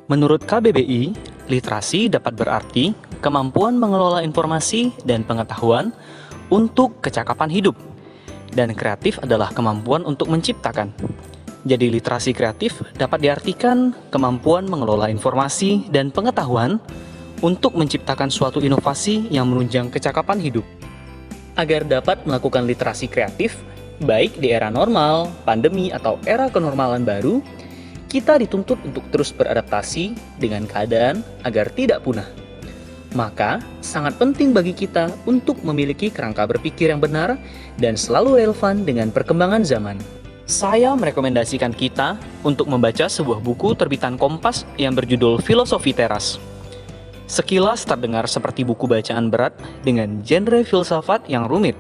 Menurut KBBI, literasi dapat berarti kemampuan mengelola informasi dan pengetahuan untuk kecakapan hidup. Dan kreatif adalah kemampuan untuk menciptakan. Jadi literasi kreatif dapat diartikan kemampuan mengelola informasi dan pengetahuan untuk menciptakan suatu inovasi yang menunjang kecakapan hidup. Agar dapat melakukan literasi kreatif, baik di era normal, pandemi, atau era kenormalan baru, kita dituntut untuk terus beradaptasi dengan keadaan agar tidak punah. Maka, sangat penting bagi kita untuk memiliki kerangka berpikir yang benar dan selalu relevan dengan perkembangan zaman. Saya merekomendasikan kita untuk membaca sebuah buku terbitan Kompas yang berjudul Filosofi Teras. Sekilas terdengar seperti buku bacaan berat dengan genre filsafat yang rumit.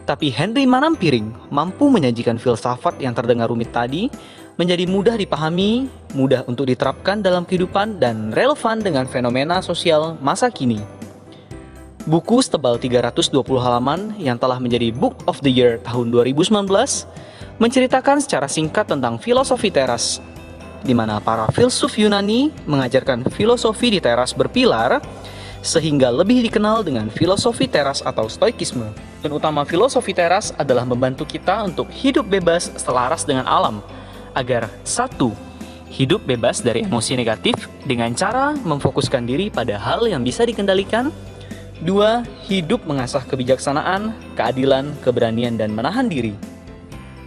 Tapi Henry Manampiring mampu menyajikan filsafat yang terdengar rumit tadi menjadi mudah dipahami, mudah untuk diterapkan dalam kehidupan, dan relevan dengan fenomena sosial masa kini. Buku setebal 320 halaman yang telah menjadi Book of the Year tahun 2019 menceritakan secara singkat tentang filosofi teras, di mana para filsuf Yunani mengajarkan filosofi di teras berpilar sehingga lebih dikenal dengan filosofi teras atau stoikisme. Dan utama filosofi teras adalah membantu kita untuk hidup bebas selaras dengan alam, agar 1. Hidup bebas dari emosi negatif dengan cara memfokuskan diri pada hal yang bisa dikendalikan. 2. Hidup mengasah kebijaksanaan, keadilan, keberanian, dan menahan diri.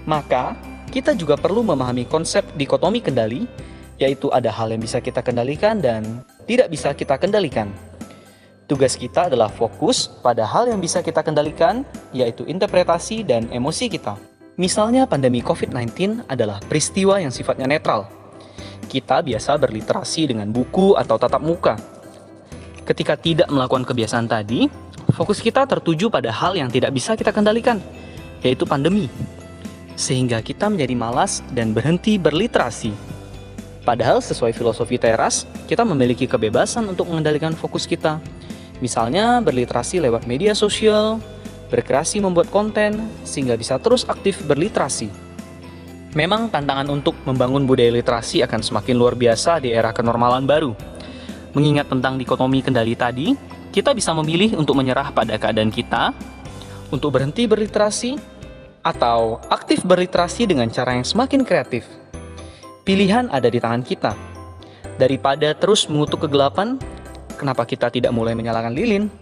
Maka, kita juga perlu memahami konsep dikotomi kendali, yaitu ada hal yang bisa kita kendalikan dan tidak bisa kita kendalikan. Tugas kita adalah fokus pada hal yang bisa kita kendalikan, yaitu interpretasi dan emosi kita. Misalnya pandemi COVID-19 adalah peristiwa yang sifatnya netral. Kita biasa berliterasi dengan buku atau tatap muka. Ketika tidak melakukan kebiasaan tadi, fokus kita tertuju pada hal yang tidak bisa kita kendalikan, yaitu pandemi. Sehingga kita menjadi malas dan berhenti berliterasi. Padahal sesuai filosofi teras, kita memiliki kebebasan untuk mengendalikan fokus kita. Misalnya berliterasi lewat media sosial, berkreasi membuat konten, sehingga bisa terus aktif berliterasi. Memang tantangan untuk membangun budaya literasi akan semakin luar biasa di era kenormalan baru. Mengingat tentang dikotomi kendali tadi, kita bisa memilih untuk menyerah pada keadaan kita, untuk berhenti berliterasi, atau aktif berliterasi dengan cara yang semakin kreatif. Pilihan ada di tangan kita. Daripada terus mengutuk kegelapan, kenapa kita tidak mulai menyalakan lilin?